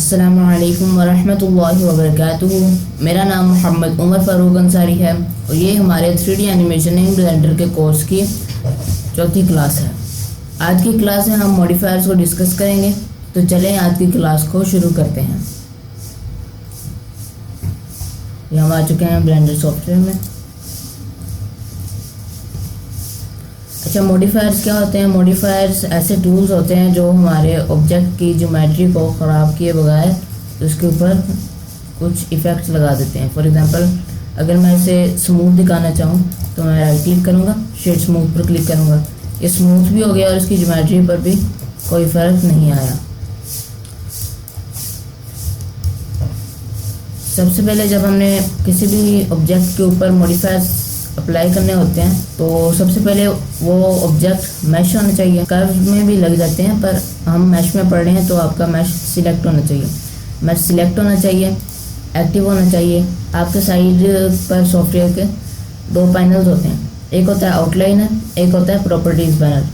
अस्सलामु अलैकुम वरहमतुल्लाहि वबरकातुहू। मेरा नाम मोहम्मद उमर फ़ारूक अंसारी है और ये हमारे 3D एनिमेशन इन ब्लेंडर के कोर्स की चौथी क्लास है। आज की क्लास में हम मॉडिफायर्स को डिस्कस करेंगे। तो चलें आज की क्लास को शुरू करते हैं। ये हम आ चुके हैं ब्लेंडर सॉफ्टवेयर में। अच्छा, मॉडिफायर्स क्या होते हैं? मॉडिफायर्स ऐसे टूल्स होते हैं जो हमारे ऑब्जेक्ट की ज्योमेट्री को ख़राब किए बगैर उसके ऊपर कुछ इफ़ेक्ट्स लगा देते हैं। फॉर एग्जांपल, अगर मैं इसे स्मूथ दिखाना चाहूँ तो मैं राइट क्लिक करूँगा, शेड स्मूथ पर क्लिक करूँगा, ये स्मूथ भी हो गया और इसकी ज्योमेट्री पर भी कोई फ़र्क नहीं आया। सबसे पहले जब हमने किसी भी ऑब्जेक्ट के ऊपर मॉडिफायर्स अप्लाई करने होते हैं तो सबसे पहले वो ऑब्जेक्ट मैश होना चाहिए। कर्व में भी लग जाते हैं पर हम मैश में पढ़ रहे हैं तो आपका मैश सिलेक्ट होना चाहिए। मैश सिलेक्ट होना चाहिए, एक्टिव होना चाहिए। आपके साइड पर सॉफ्टवेयर के दो पैनल्स होते हैं, एक होता है आउटलाइनर, एक होता है प्रॉपर्टीज़ पैनल।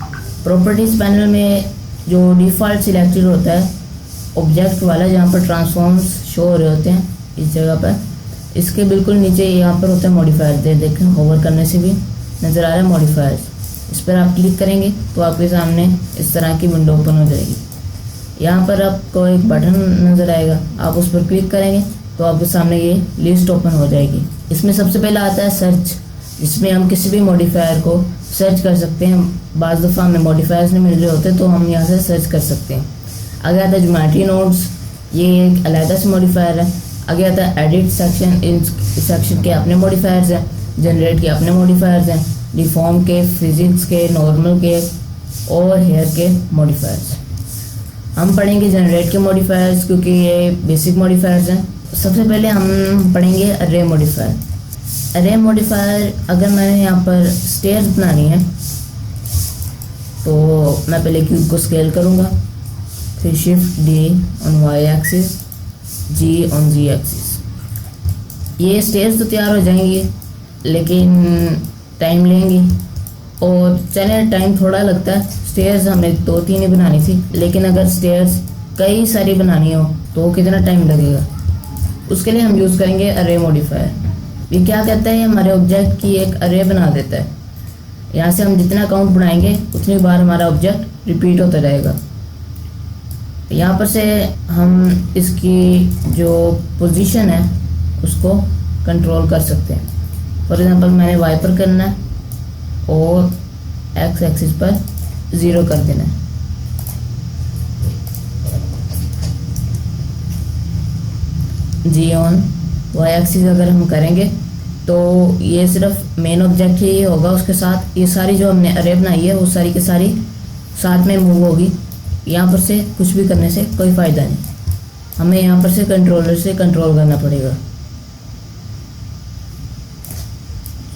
प्रॉपर्टीज़ पैनल में जो डिफ़ॉल्ट सिलेक्टेड होता है ऑब्जेक्ट वाला, जहाँ पर ट्रांसफॉर्म्स शो हो रहे होते हैं इस जगह पर, इसके बिल्कुल नीचे यहाँ पर होता है मॉडिफायर। देखें, होवर करने से भी नज़र आ रहा है मॉडिफायर्स। इस पर आप क्लिक करेंगे तो आपके सामने इस तरह की विंडो ओपन हो जाएगी। यहाँ पर आपको एक बटन नज़र आएगा, आप उस पर क्लिक करेंगे तो आपके सामने ये लिस्ट ओपन हो जाएगी। इसमें सबसे पहला आता है सर्च, जिसमें हम किसी भी मॉडिफायर को सर्च कर सकते हैं। बाज़ दफ़ा हमें मॉडिफायर्स नहीं मिल रहे होते तो हम यहाँ से सर्च कर सकते हैं। आगे आता है ज्योमेट्री नोड्स, ये एक अलग से मॉडिफायर है। आगे आता है एडिट सेक्शन, इन सेक्शन के अपने मॉडिफायर्स हैं, जनरेट के अपने मॉडिफायर्स हैं, डिफॉर्म के, फिजिक्स के, नॉर्मल के और हेयर के मॉडिफायर्स। हम पढ़ेंगे जनरेट के मॉडिफायर्स क्योंकि ये बेसिक मॉडिफायर्स हैं। सबसे पहले हम पढ़ेंगे अरे मॉडिफायर। अरे मॉडिफायर, अगर मैंने यहाँ पर स्टेयर्स बनानी है तो मैं पहले क्यूब को स्केल करूँगा, फिर shift D on Y axis, G on G axis. ये स्टेयर्स तो तैयार हो जाएंगी लेकिन टाइम लेंगी, और चले टाइम थोड़ा लगता है। स्टेयर्स हमें 2-3 ही बनानी थी, लेकिन अगर स्टेयर्स कई सारी बनानी हो तो कितना टाइम लगेगा। उसके लिए हम यूज़ करेंगे अरे मॉडिफायर। ये क्या कहता है, हमारे ऑब्जेक्ट की एक अरे बना देता है। यहाँ से हम जितना काउंट बढ़ाएंगे उतनी बार हमारा ऑब्जेक्ट रिपीट होता रहेगा। यहाँ पर से हम इसकी जो पोजीशन है उसको कंट्रोल कर सकते हैं। फॉर एग्जांपल, मैंने वाई पर करना है और एक्स एक्सिस पर 0 कर देना है। जी ऑन वाई एक्सिस अगर हम करेंगे तो ये सिर्फ मेन ऑब्जेक्ट ही होगा, उसके साथ ये सारी जो हमने अरे बनाई है वो सारी की सारी साथ में मूव होगी। यहाँ पर से कुछ भी करने से कोई फ़ायदा नहीं, हमें यहाँ पर से कंट्रोलर से कंट्रोल करना पड़ेगा।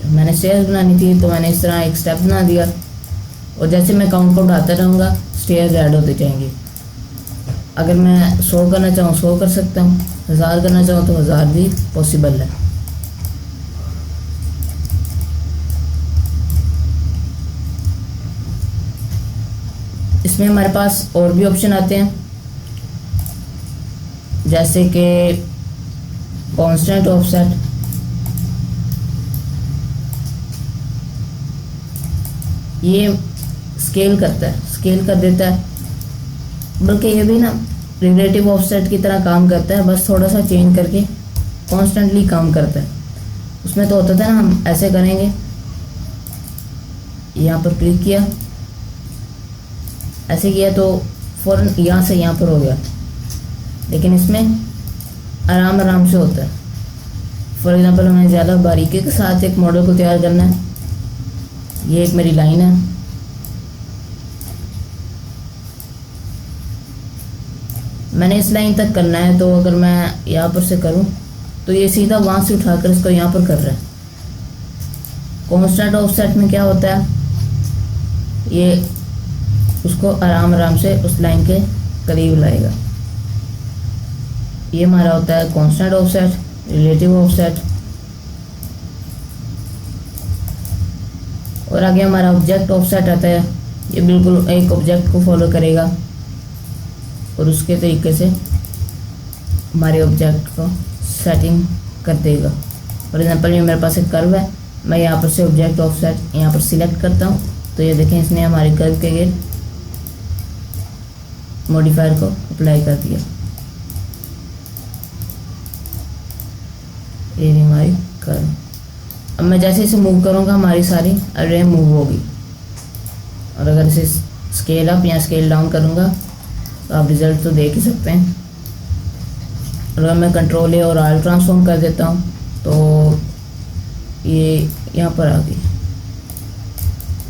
मैंने स्टेयर्स बनानी थी तो मैंने इस तरह एक स्टेप बना दिया और जैसे मैं काउंट को बढ़ाता रहूँगा स्टेयर्स ऐड होते जाएंगे। अगर मैं 100 करना चाहूँ 100 कर सकता हूँ, 1000 करना चाहूँ तो 1000 भी पॉसिबल है। इसमें हमारे पास और भी ऑप्शन आते हैं, जैसे कि कांस्टेंट ऑफसेट। ये स्केल करता है, स्केल कर देता है, बल्कि ये भी ना रिलेटिव ऑफसेट की तरह काम करता है, बस थोड़ा सा चेंज करके कॉन्स्टेंटली काम करता है। उसमें तो होता था ना, हम ऐसे करेंगे, यहाँ पर क्लिक किया, ऐसे किया तो फ़ौरन यहाँ से यहाँ पर हो गया, लेकिन इसमें आराम आराम से होता है। फॉर एग्जांपल, हमें ज़्यादा बारीकी के साथ एक मॉडल को तैयार करना है। ये एक मेरी लाइन है, मैंने इस लाइन तक करना है, तो अगर मैं यहाँ पर से करूँ तो ये सीधा वहाँ से उठाकर इसको यहाँ पर कर रहा है। कांस्टेंट ऑफसेट में क्या होता है, ये उसको आराम आराम से उस लाइन के करीब लाएगा। ये हमारा होता है कांस्टेंट ऑफसेट, रिलेटिव ऑफसेट। और आगे हमारा ऑब्जेक्ट ऑफसेट आता है, ये बिल्कुल एक ऑब्जेक्ट को फॉलो करेगा और उसके तरीके से हमारे ऑब्जेक्ट को सेटिंग कर देगा। फॉर एग्जांपल ये मेरे पास एक कर्व है, मैं यहाँ पर से ऑब्जेक्ट ऑफसेट यहाँ पर सिलेक्ट करता हूँ, तो ये देखें इसने हमारे कर्व के गिर्द मॉडिफायर को अप्लाई कर दिया। ये हमारी कर्व। अब मैं जैसे इसे मूव करूँगा हमारी सारी अरे मूव होगी, और अगर इसे स्केल अप या स्केल डाउन करूँगा तो आप रिज़ल्ट तो देख ही सकते हैं। अगर मैं कंट्रोल ए और आल ट्रांसफॉर्म कर देता हूँ तो ये यहाँ पर आ गई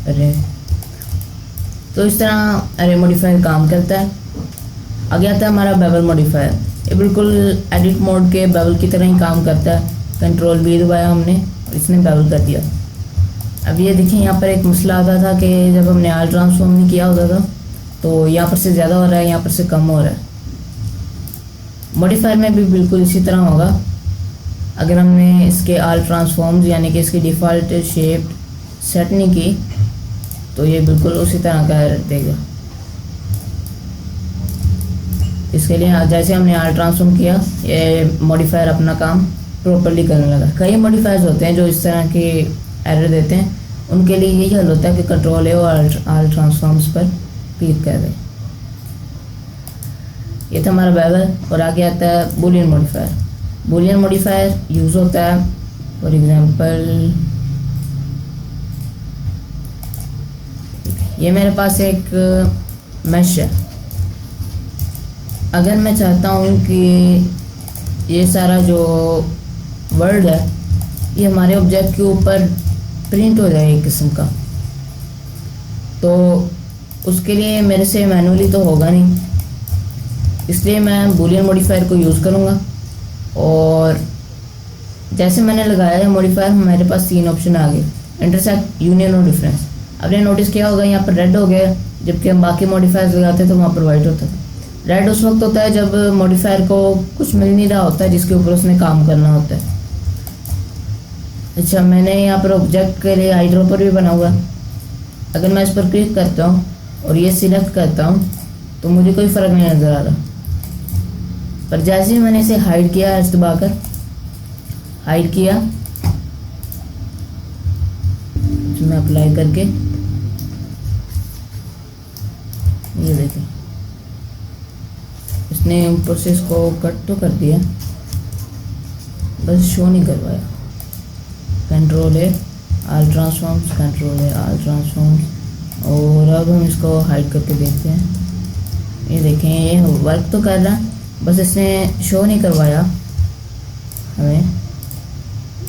अरे। तो इस तरह अरे मॉडिफायर काम करता है। आगे आता है हमारा बेवल मॉडिफायर। ये बिल्कुल एडिट मोड के बेवल की तरह ही काम करता है। कंट्रोल बी दबाया हमने और इसने बेवल कर दिया। अब ये देखिए यहाँ पर एक मसला आता था कि जब हमने आल ट्रांसफॉर्म नहीं किया होता था तो यहाँ पर से ज़्यादा हो रहा है, यहाँ पर से कम हो रहा है। मॉडिफायर में भी बिल्कुल इसी तरह होगा। अगर हमने इसके आल ट्रांसफॉर्म्स यानी कि इसकी डिफ़ॉल्ट शेप सेट नहीं की तो ये बिल्कुल उसी तरह का एरर देगा। इसके लिए जैसे हमने आल ट्रांसफॉर्म किया ये मॉडिफायर अपना काम प्रॉपर्ली करने लगा। कई मॉडिफायर्स होते हैं जो इस तरह के एरर देते हैं, उनके लिए यही हल होता है कि कंट्रोल ए और आल ट्रांसफॉर्म्स पर क्लिक कर दें। ये था हमारा बेवल। और आगे आता है Boolean modifier. Boolean modifier use होता है फॉर एग्जांपल ये मेरे पास एक मैश है। अगर मैं चाहता हूँ कि ये सारा जो वर्ड है ये हमारे ऑब्जेक्ट के ऊपर प्रिंट हो जाए एक किस्म का, तो उसके लिए मेरे से मैनुअली तो होगा नहीं, इसलिए मैं बूलियन मॉडिफायर को यूज़ करूँगा। और जैसे मैंने लगाया है मॉडिफायर हमारे पास 3 ऑप्शन आ गए, इंटरसेक्ट, यूनियन और डिफरेंस। आपने नोटिस किया होगा यहाँ पर रेड हो गया, जबकि हम बाकी मॉडिफायर्स लगाते तो वहाँ पर वाइट होता था। रेड उस वक्त होता है जब मॉडिफायर को कुछ मिल नहीं रहा होता है जिसके ऊपर उसने काम करना होता है। अच्छा, मैंने यहाँ पर ऑब्जेक्ट के लिए आईड्रॉपर भी बना हुआ है। अगर मैं इस पर क्लिक करता हूँ और ये सिलेक्ट करता हूँ तो मुझे कोई फ़र्क नहीं नज़र आ रहा, पर जैसे ही मैंने इसे हाइड किया इस दबाकर हाइड किया, मैं अप्लाई करके ये देखें इसने ऊपर से इसको कट तो कर दिया, बस शो नहीं करवाया। कंट्रोल है आल ट्रांसफॉर्म्स, कंट्रोल है आल ट्रांसफॉर्म्स। और अब हम इसको हाइड करके देखते हैं। ये देखें ये वर्क तो कर रहा है, बस इसने शो नहीं करवाया हमें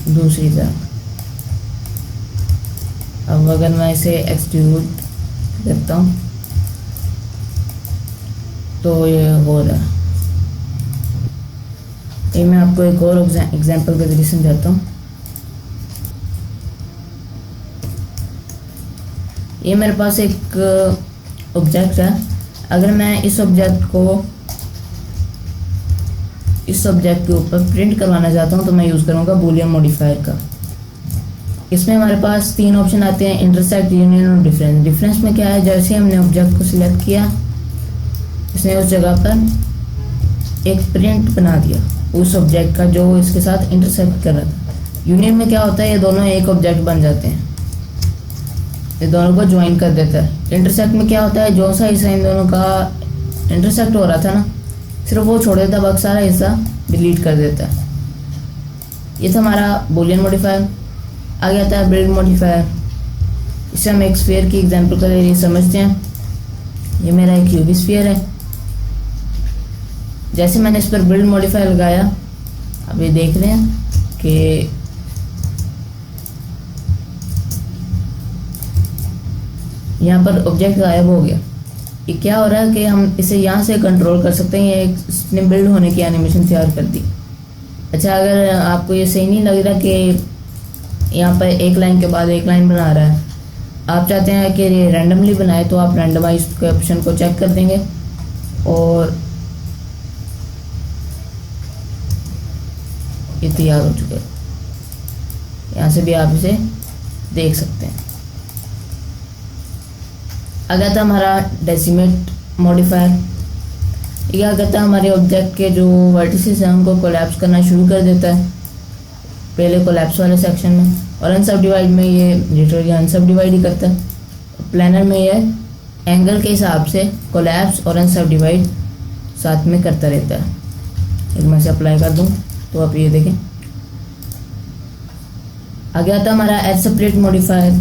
दूसरी तरफ। अब अगर मैं इसे एक्सट्रूड करता हूँ तो ये हो रहा है। ये मैं आपको एक और एग्जांपल के जरिए समझाता हूँ। ये मेरे पास एक ऑब्जेक्ट है। अगर मैं इस ऑब्जेक्ट के ऊपर प्रिंट करवाना चाहता हूँ तो मैं यूज़ करूँगा बूलियन मॉडिफायर का। इसमें हमारे पास 3 ऑप्शन आते हैं, इंटरसेक्ट, यूनियन और डिफरेंस। डिफरेंस में क्या है, जैसे हमने ऑब्जेक्ट को सिलेक्ट किया इसने उस जगह पर एक प्रिंट बना दिया उस ऑब्जेक्ट का जो इसके साथ इंटरसेक्ट कर रहा था। यूनियन में क्या होता है, ये दोनों एक ऑब्जेक्ट बन जाते हैं, ये दोनों को ज्वाइन कर देता है। इंटरसेक्ट में क्या होता है, जो सा हिस्सा इन दोनों का इंटरसेक्ट हो रहा था ना सिर्फ वो छोड़ देता, बाकी सारा हिस्सा डिलीट कर देता है। ये था हमारा बूलियन मॉडिफायर। आगे आता है बिल्ड मॉडिफायर। इसे हम एक स्फीयर की एग्जांपल के लिए समझते हैं। ये मेरा एक क्यूबिक स्फीयर है। जैसे मैंने इस पर बिल्ड मॉडिफायर लगाया, अब ये देख रहे हैं कि यहाँ पर ऑब्जेक्ट गायब हो गया। ये क्या हो रहा है कि हम इसे यहाँ से कंट्रोल कर सकते हैं। ये इसने बिल्ड होने की एनिमेशन तैयार कर दी। अच्छा, अगर आपको ये सही नहीं लग रहा कि यहाँ पर एक लाइन के बाद एक लाइन बना रहा है, आप चाहते हैं कि ये रैंडमली बनाए, तो आप रैंडमाइज के ऑप्शन को चेक कर देंगे और ये तैयार हो चुके हैं। यहाँ से भी आप इसे देख सकते हैं। अगर था हमारा डेसिमेट मॉडिफायर। ये क्या करता है, हमारे ऑब्जेक्ट के जो वर्टिसेस हैं उनको कोलैप्स करना शुरू कर देता है पहले कोलैप्स वाले सेक्शन में, और अनसबडिवाइड में ये लिटरली अनसबडिवाइड ही करता है। प्लानर में ये एंगल के हिसाब से कोलैप्स और अनसबडिवाइड साथ में करता रहता है। एक मैं से अप्लाई कर दूँ तो आप ये देखें, आगे आता है हमारा एज सेपरेट मॉडिफायर।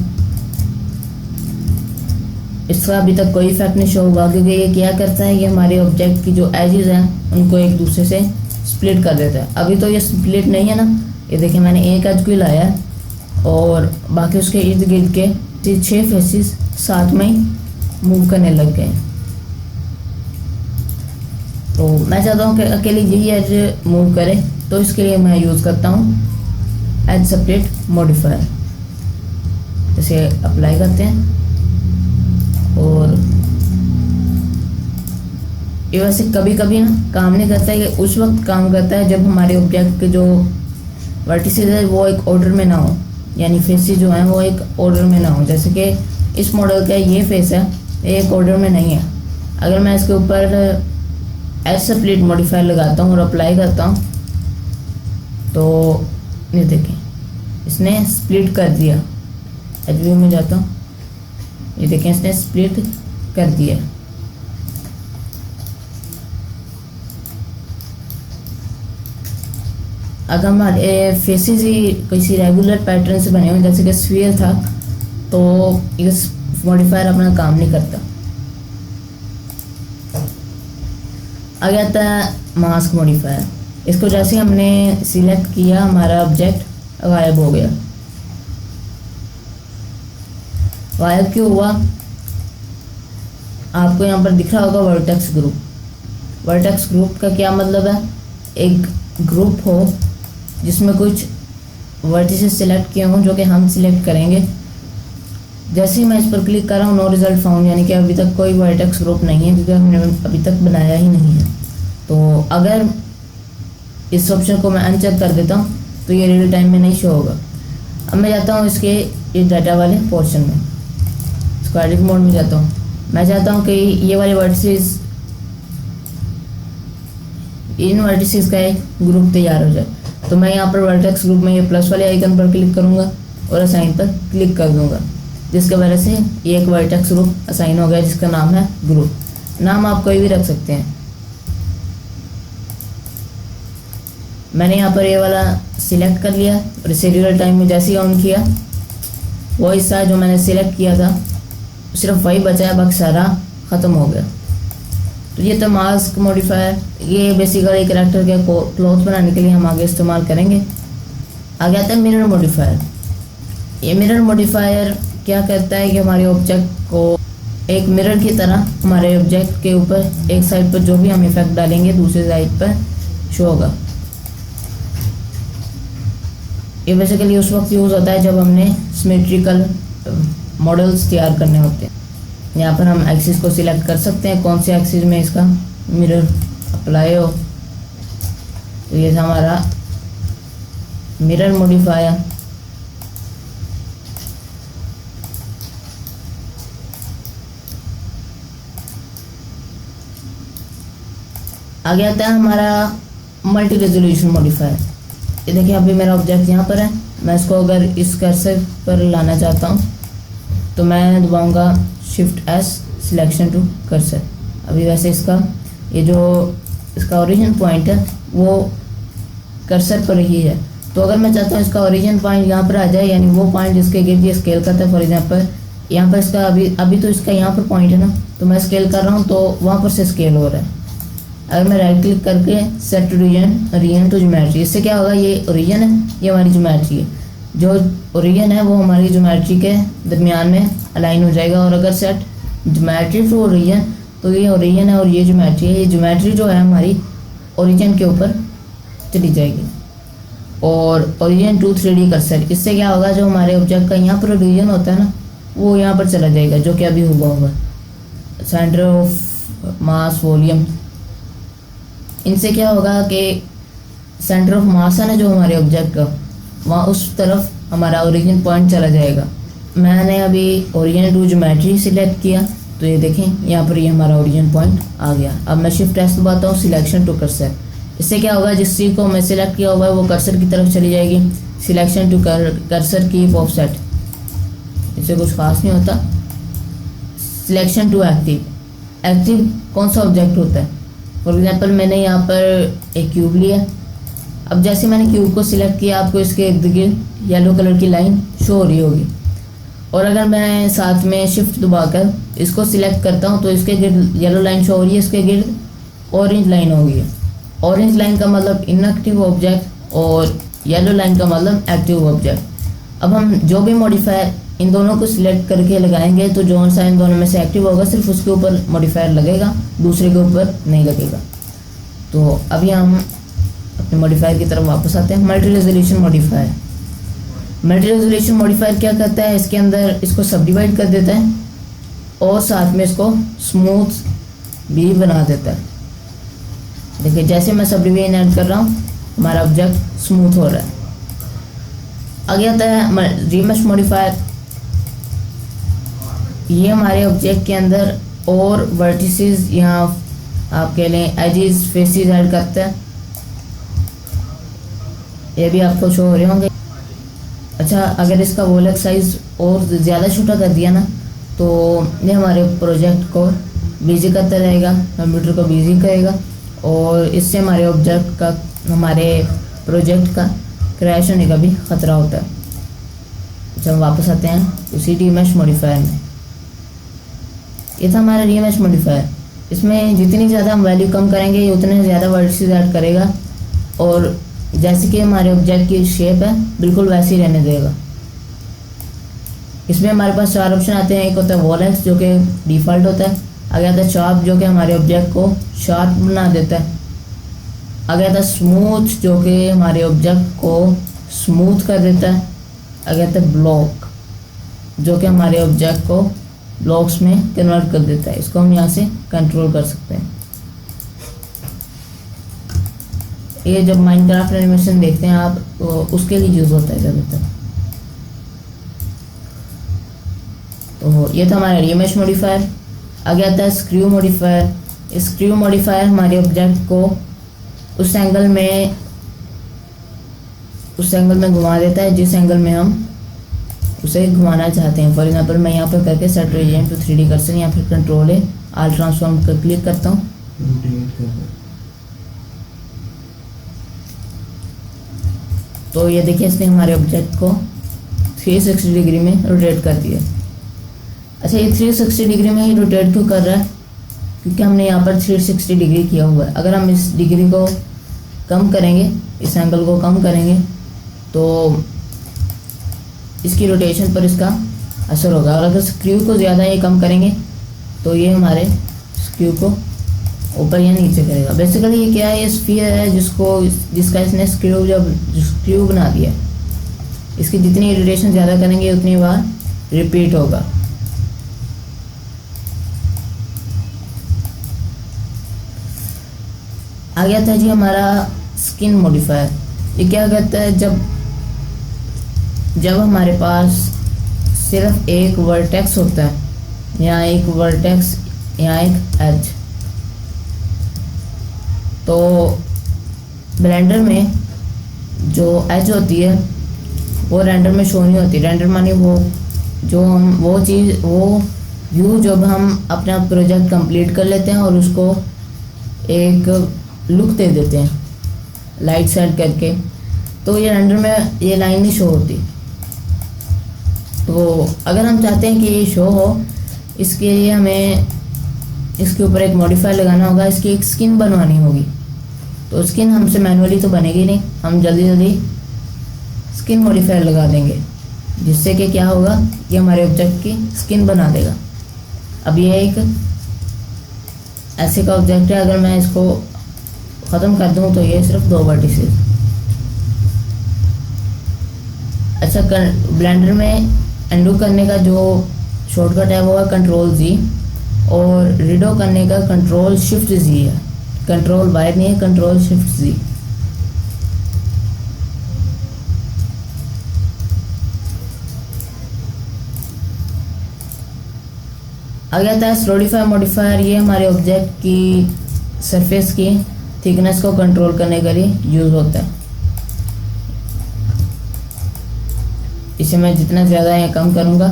इसका अभी तक कोई इफेक्ट नहीं शो होगा, क्योंकि ये क्या करता है, ये हमारे ऑब्जेक्ट की जो एजेस हैं उनको एक दूसरे से स्प्लिट कर देता है। अभी तो ये स्प्लिट नहीं है ना, ये देखिए मैंने एक एज को ही लाया है और बाकी उसके इर्द गिर्द के 6 फेसेस साथ में ही मूव करने लग गए। तो मैं चाहता हूँ कि अकेले यही एज मूव करे, तो इसके लिए मैं यूज़ करता हूँ एज सेपरेट मॉडिफायर। इसे अप्लाई करते हैं और ये वैसे कभी कभी ना काम नहीं करता है, ये उस वक्त काम करता है जब हमारे ऑब्जेक्ट के जो वर्टिसेस है वो एक ऑर्डर में ना हो, यानी फेसेस जो हैं वो एक ऑर्डर में ना हो। जैसे कि इस मॉडल का ये फेस है, ये एक ऑर्डर में नहीं है। अगर मैं इसके ऊपर एज सेपरेट मॉडिफायर लगाता हूँ और अप्लाई करता हूँ तो ये देखें इसने स्प्लिट कर दिया। एज व्यू में जाता हूँ, ये देखें इसने स्प्लिट कर दिया। अगर हमारे फेसेस ही किसी रेगुलर पैटर्न से बने हुए जैसे कि स्फीयर था तो ये मॉडिफायर अपना काम नहीं करता। आगे आता है मास्क मॉडिफायर। इसको जैसे हमने सिलेक्ट किया हमारा ऑब्जेक्ट गायब हो गया। गायब क्यों हुआ, आपको यहाँ पर दिख रहा होगा वर्टेक्स ग्रुप। वर्टेक्स ग्रुप का क्या मतलब है, एक ग्रुप हो जिसमें कुछ वर्टिसेस सिलेक्ट किए हों जो कि हम सिलेक्ट करेंगे। जैसे ही मैं इस पर क्लिक कर रहा हूँ नो रिजल्ट फाउंड, यानी कि अभी तक कोई वर्टेक्स ग्रुप नहीं है क्योंकि हमने अभी तक बनाया ही नहीं है। तो अगर इस ऑप्शन को मैं अनचेक कर देता हूँ तो ये रियल टाइम में नहीं शो होगा। अब मैं जाता हूँ इसके ये डाटा वाले पोर्शन में, इसको एडिट मोड में जाता हूँ। मैं चाहता हूँ कि ये वाले वर्टिसेस, इन वर्टिसेस का एक ग्रुप तैयार हो जाए। तो मैं यहाँ पर वर्टेक्स ग्रुप में ये प्लस वाले आइकन पर क्लिक करूँगा और असाइन पर क्लिक कर दूँगा, जिसके वजह से ये एक वर्टेक्स ग्रुप असाइन हो गया जिसका नाम है ग्रुप। नाम आप कोई भी रख सकते हैं। मैंने यहाँ पर ये वाला सिलेक्ट कर लिया और इसे रियल टाइम में जैसे ही ऑन किया वो हिस्सा जो मैंने सिलेक्ट किया था सिर्फ वही बचा है, बाकी सारा ख़त्म हो गया। तो ये तो मास्क मॉडिफायर, ये बेसिकली कैरेक्टर के क्लॉथ बनाने के लिए हम आगे इस्तेमाल करेंगे। आगे आता है मिरर मॉडिफायर। ये मिरर मॉडिफायर क्या करता है कि हमारे ऑब्जेक्ट को एक मिरर की तरह हमारे ऑब्जेक्ट के ऊपर एक साइड पर जो भी हम इफेक्ट डालेंगे दूसरी साइड पर शो होगा। ये बेसिकली उस वक्त यूज़ होता है जब हमने सिमेट्रिकल मॉडल्स तैयार करने होते हैं। यहाँ पर हम एक्सिस को सिलेक्ट कर सकते हैं कौन से एक्सिस में इसका मिरर अप्लाई हो। तो ये था हमारा मिरर मॉडिफायर। आगे आता है हमारा मल्टी रेजोल्यूशन मॉडिफायर। ये देखिए अभी मेरा ऑब्जेक्ट यहाँ पर है, मैं इसको अगर इस कर्सर पर लाना चाहता हूँ तो मैं दबाऊंगा shift S selection to cursor. अभी वैसे इसका ये जो इसका ओरिजिन पॉइंट है वो कर्सर पर ही है। तो अगर मैं चाहता हूँ इसका ओरिजिन पॉइंट यहाँ पर आ जाए, यानी वो पॉइंट जिसके गिर्द ये स्केल करता है। फॉर एग्जांपल यहाँ पर इसका अभी तो इसका यहाँ पर पॉइंट है ना, तो मैं स्केल कर रहा हूँ तो वहाँ पर से स्केल हो रहा है। अगर मैं राइट क्लिक करके सेट रीजन टू ज्योमेट्री, इससे क्या होगा, ये ओरिजिन है, ये हमारी ज्योमेट्री है। जो ओरिजिन है वो हमारी ज्योमेट्री के दरमियान में अलाइन हो जाएगा। और अगर सेट ज्योमेट्री टू ओरिजिन, तो ये ओरिजिन है और ये ज्योमेट्री है। ये ज्योमेट्री जो है हमारी ओरिजिन के ऊपर चली जाएगी। और ओरिजिन टू 3D कर्सर, इससे क्या होगा, जो हमारे ऑब्जेक्ट का यहाँ पर ओरिजिन होता है ना वो यहाँ पर चला जाएगा, जो कि अभी हुआ होगा सेंटर ऑफ मास वॉल्यूम। इनसे क्या होगा कि सेंटर ऑफ मास है ना जो हमारे ऑब्जेक्ट का, वहाँ उस तरफ हमारा ओरिजिन पॉइंट चला जाएगा। मैंने अभी ओरिजिन टू ज्योमेट्री सिलेक्ट किया तो ये देखें यहाँ पर ये हमारा ओरिजिन पॉइंट आ गया। अब मैं शिफ्ट एस दबाता हूँ, सिलेक्शन टू कर्सर। इससे क्या होगा, जिस चीज़ को मैं सिलेक्ट किया हुआ है वो कर्सर की तरफ चली जाएगी। Selection to cursor keep offset, इससे कुछ खास नहीं होता। सिलेक्शन टू एक्टिव, एक्टिव कौन सा ऑब्जेक्ट होता है। फॉर एग्जांपल मैंने यहाँ पर एक क्यूब लिया। अब जैसे मैंने क्यूब को सिलेक्ट किया, आपको इसके इर्द गिर्द येलो कलर की लाइन शो हो रही होगी। और अगर मैं साथ में शिफ्ट दबाकर इसको सिलेक्ट करता हूँ तो इसके गिर्द येलो लाइन शो हो रही है, इसके गिर्द ऑरेंज लाइन होगी। ऑरेंज लाइन का मतलब इनएक्टिव ऑब्जेक्ट और येलो लाइन का मतलब एक्टिव ऑब्जेक्ट। अब हम जो भी मॉडिफायर इन दोनों को सिलेक्ट करके लगाएंगे तो जो सा इन दोनों में से एक्टिव होगा सिर्फ उसके ऊपर मॉडिफायर लगेगा, दूसरे के ऊपर नहीं लगेगा। तो अभी हम अपने मॉडिफायर की तरफ वापस आते हैं। Multi resolution modifier, multi resolution modifier क्या करता है, इसके अंदर इसको सब डिवाइड कर देता है और साथ में इसको स्मूथ भी बना देता है। देखिए जैसे मैं सब डिवीजन ऐड कर रहा हूँ हमारा ऑब्जेक्ट स्मूथ हो रहा है। आगे आता है रीमेश मॉडिफायर। ये हमारे ऑब्जेक्ट के अंदर और वर्टिसेस, यहाँ आप कह लें एजेस, फेसेस ऐड करता है। ये भी आपको शो हो रहे होंगे। अच्छा, अगर इसका वॉलेट साइज और ज़्यादा छोटा कर दिया ना तो ये हमारे प्रोजेक्ट को बिजी करता रहेगा, कंप्यूटर को बिजी करेगा और इससे हमारे ऑब्जेक्ट का, हमारे प्रोजेक्ट का क्रैश होने का भी ख़तरा होता है। जब वापस आते हैं उसी रीमेश मॉडिफायर में, ये था हमारा रीमेश मॉडिफायर। इसमें जितनी ज़्यादा हम वैल्यू कम करेंगे उतने ज़्यादा वर्ड्स ऐड करेगा और जैसे कि हमारे ऑब्जेक्ट की शेप है बिल्कुल वैसी रहने देगा। इसमें हमारे पास 4 ऑप्शन आते हैं। एक होता है वॉलेक्स जो कि डिफ़ॉल्ट होता है। आगे आता है शार्प जो कि हमारे ऑब्जेक्ट को शार्प बना देता है। आगे आता है स्मूथ जो कि हमारे ऑब्जेक्ट को स्मूथ कर देता है। आगे आता है ब्लॉक जो कि हमारे ऑब्जेक्ट को ब्लॉक्स में कन्वर्ट कर देता है। इसको हम यहाँ से कंट्रोल कर सकते हैं। ये जब माइनक्राफ्ट एनिमेशन देखते हैं आप तो उसके लिए यूज़ होता है ज़्यादातर। तो ये था हमारा रीमेश मॉडिफायर। आगे आता है स्क्रू मॉडिफायर। स्क्रू मॉडिफायर हमारे ऑब्जेक्ट को उस एंगल में घुमा देता है जिस एंगल में हम उसे घुमाना चाहते हैं। फॉर एग्जांपल मैं यहाँ पर करके set reason to 3D cursor, यहाँ फिर कंट्रोल है ऑल ट्रांसफॉर्म कर क्लिक करता हूँ। तो ये देखिए इसने हमारे ऑब्जेक्ट को 360 डिग्री में रोटेट कर दिया। अच्छा, ये 360 डिग्री में ही रोटेट क्यों कर रहा है, क्योंकि हमने यहाँ पर 360 डिग्री किया हुआ है। अगर हम इस डिग्री को कम करेंगे, इस एंगल को कम करेंगे तो इसकी रोटेशन पर इसका असर होगा। और अगर स्क्रू को ज़्यादा ये कम करेंगे तो ये हमारे स्क्रू को ऊपर या नीचे करेगा। बेसिकली ये क्या है, ये स्फीयर है जिसका इसने स्क्रू बना दिया। इसकी जितनी रोटेशन ज़्यादा करेंगे उतनी बार रिपीट होगा। आ गया था जी हमारा स्किन मॉडिफायर। ये क्या करता है, जब हमारे पास सिर्फ एक वर्टेक्स होता है, यहाँ एक वर्टेक्स, यहाँ एक एज, तो ब्लेंडर में जो एज होती है वो रेंडर में शो नहीं होती। रेंडर माने वो व्यू जब हम अपना प्रोजेक्ट कंप्लीट कर लेते हैं और उसको एक लुक दे देते हैं लाइट सेट करके, तो ये रेंडर में ये लाइन नहीं शो होती। तो अगर हम चाहते हैं कि ये शो हो, इसके लिए हमें इसके ऊपर एक मॉडिफायर लगाना होगा, इसकी एक स्किन बनवानी होगी। तो स्किन हमसे मैनुअली तो बनेगी नहीं, हम जल्दी जल्दी स्किन मॉडिफायर लगा देंगे जिससे कि क्या होगा, ये हमारे ऑब्जेक्ट की स्किन बना देगा। अब ये एक ऐसे का ऑब्जेक्ट है, अगर मैं इसको ख़त्म कर दूँ तो ये सिर्फ 2 वर्टिसेस। अच्छा, ब्लेंडर में अनडू करने का जो शॉर्टकट है वो है कंट्रोल जी, और रीडो करने का कंट्रोल शिफ्ट जी है। कंट्रोल बाय नहीं है, कंट्रोल शिफ्ट जी। आगे आता है सॉलिडिफाई मॉडिफायर। ये हमारे ऑब्जेक्ट की सरफेस की थिकनेस को कंट्रोल करने के लिए यूज़ होता है। इसे मैं जितना ज़्यादा यहाँ कम करूँगा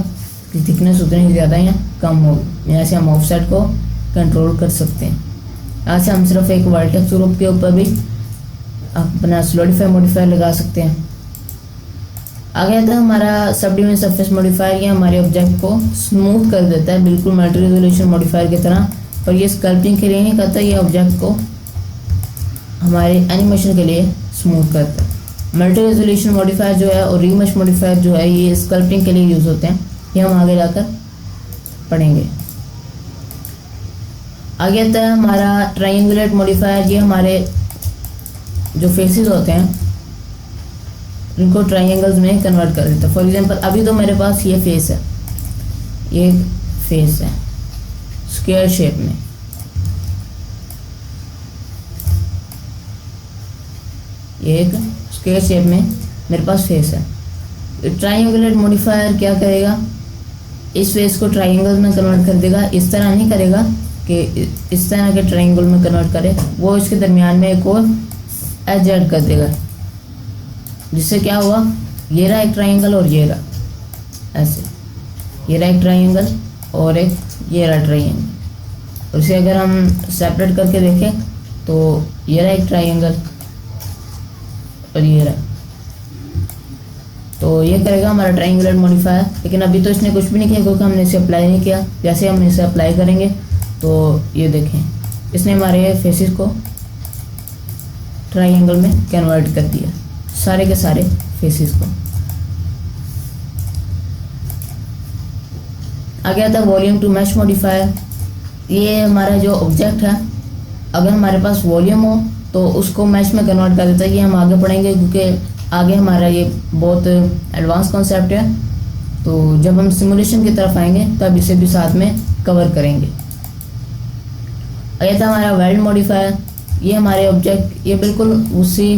कि थिकनेस उतनी ही ज़्यादा यहाँ कम होगी। यहाँ से हम ऑफसेट को कंट्रोल कर सकते हैं। यहाँ से हम सिर्फ एक वर्टेक्स ग्रुप के ऊपर भी अपना सॉलिडिफाई मॉडिफायर लगा सकते हैं। आगे आता है हमारा सबडिविजन सरफेस मॉडिफायर। ये हमारे ऑब्जेक्ट को स्मूथ कर देता है, बिल्कुल मल्टी रेजोल्यूशन मॉडिफायर की तरह। पर ये स्कल्पटिंग के लिए नहीं करता, ये ऑब्जेक्ट को हमारे एनिमेशन के लिए स्मूथ करता है। मल्टी रेजोल्यूशन मॉडिफायर जो है और रीमश मॉडिफायर जो है ये स्कल्पटिंग के लिए यूज़ होते हैं। ये हम आगे जाकर पढ़ेंगे। आगे आता है हमारा ट्रायंगुलेट मॉडिफायर। ये हमारे जो फेसेस होते हैं इनको ट्रायंगल्स में कन्वर्ट कर देता है। फॉर एग्जांपल अभी तो मेरे पास ये फेस है, ये फेस है स्क्वायर शेप में। ये एक स्क्वायर शेप में मेरे पास फेस है। ट्रायंगुलेट मॉडिफायर क्या करेगा, इस फेस को ट्रायंगल में कन्वर्ट कर देगा। इस तरह नहीं करेगा कि इस तरह के ट्रायंगल में कन्वर्ट करे, वो इसके दरमियान में एक और एज ऐड कर देगा, जिससे क्या हुआ, ये रहा एक ट्रायंगल और ये रहा ऐसे, ये रहा एक ट्रायंगल और एक ये रहा ट्रायंगल। और इसे अगर हम सेपरेट करके देखें तो ये रहा एक ट्रायंगल और ये रहा, तो ये करेगा हमारा ट्रायंगुलेट मॉडिफायर। लेकिन अभी तो इसने कुछ भी नहीं किया क्योंकि हमने इसे अप्लाई नहीं किया। जैसे हम इसे अप्लाई करेंगे तो ये देखें इसने हमारे फेसेस को ट्रायंगल में कन्वर्ट कर दिया, सारे के सारे फेसेस को। आगे आता है वॉल्यूम टू मैश मॉडिफायर। ये हमारा जो ऑब्जेक्ट है अगर हमारे पास वॉल्यूम हो तो उसको मैश में कन्वर्ट कर देता है। ये हम आगे पढ़ेंगे क्योंकि आगे हमारा ये बहुत एडवांस कॉन्सेप्ट है, तो जब हम सिमुलेशन की तरफ आएंगे तब इसे भी साथ में कवर करेंगे। आगे था हमारा वेल्ड मॉडिफायर। ये हमारे ऑब्जेक्ट ये बिल्कुल उसी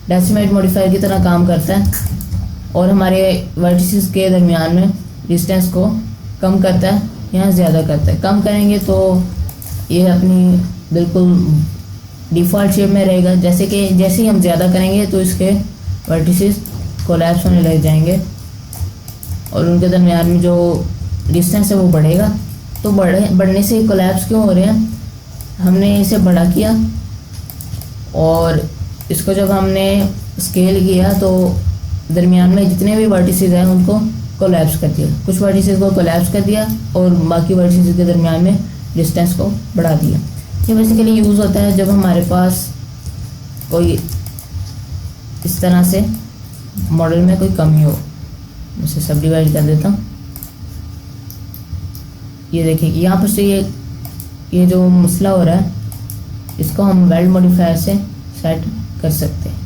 डेसिमेट मॉडिफायर की तरह काम करता है और हमारे वर्टिसेस के दरमियान में डिस्टेंस को कम करता है, यहाँ ज़्यादा करता है। कम करेंगे तो ये अपनी बिल्कुल डिफ़ॉल्ट शेप में रहेगा। जैसे ही हम ज़्यादा करेंगे तो इसके वर्टिसेस कोलैप्स होने लग जाएंगे और उनके दरमियान में जो डिस्टेंस है वो बढ़ेगा। तो बढ़ने से कोलैप्स क्यों हो रहे हैं, हमने इसे बड़ा किया और इसको जब हमने स्केल किया तो दरमियान में जितने भी वर्टिसेस हैं उनको कोलैप्स कर दिया। कुछ वर्टिसेस को कोलैप्स कर दिया और बाकी वर्टिसेस के दरमियान में डिस्टेंस को बढ़ा दिया। ये बेसिकली यूज़ होता है जब हमारे पास कोई इस तरह से मॉडल में कोई कमी हो। इसे सब डिवाइड कर देता हूँ। ये देखिए कि यहाँ पर से ये जो मसला हो रहा है इसको हम वेल्ड मॉडिफायर से सेट कर सकते हैं।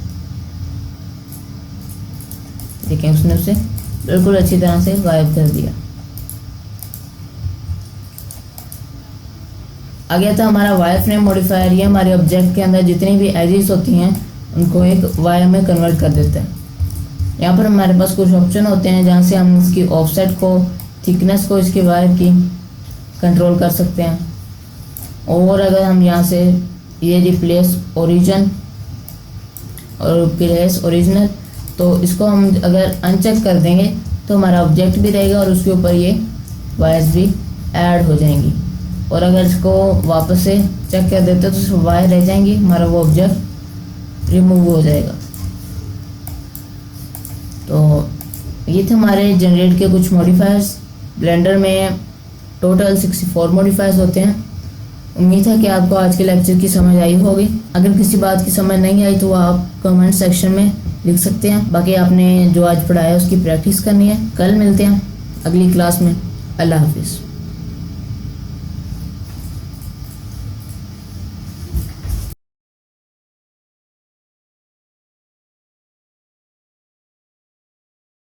देखिए उसने उसे बिल्कुल अच्छी तरह से गायब कर दिया। आगे था हमारा वायर फ्रेम मॉडिफायर। ये हमारे ऑब्जेक्ट के अंदर जितनी भी एजेस होती हैं उनको एक वायर में कन्वर्ट कर देता है। यहाँ पर हमारे पास कुछ ऑप्शन होते हैं जहाँ से हम इसकी ऑफसेट को, थिकनेस को, इसके वायर की कंट्रोल कर सकते हैं। और अगर हम यहाँ से ये रिप्लेस ओरिजिन और प्लेस ओरिजिनल, तो इसको हम अगर अनचेक कर देंगे तो हमारा ऑब्जेक्ट भी रहेगा और उसके ऊपर ये वायर्स भी ऐड हो जाएंगी। और अगर इसको वापस से चेक कर देते तो वायर रह जाएंगी, हमारा वो ऑब्जेक्ट रिमूव हो जाएगा। तो ये थे हमारे जनरेट के कुछ मॉडिफायर्स। ब्लेंडर में टोटल 64 मॉडिफायर्स होते हैं। उम्मीद है कि आपको आज के लेक्चर की समझ आई होगी। अगर किसी बात की समझ नहीं आई तो आप कमेंट सेक्शन में लिख सकते हैं। बाकी आपने जो आज पढ़ाया उसकी प्रैक्टिस करनी है। कल मिलते हैं अगली क्लास में। अल्लाह हाफिज़।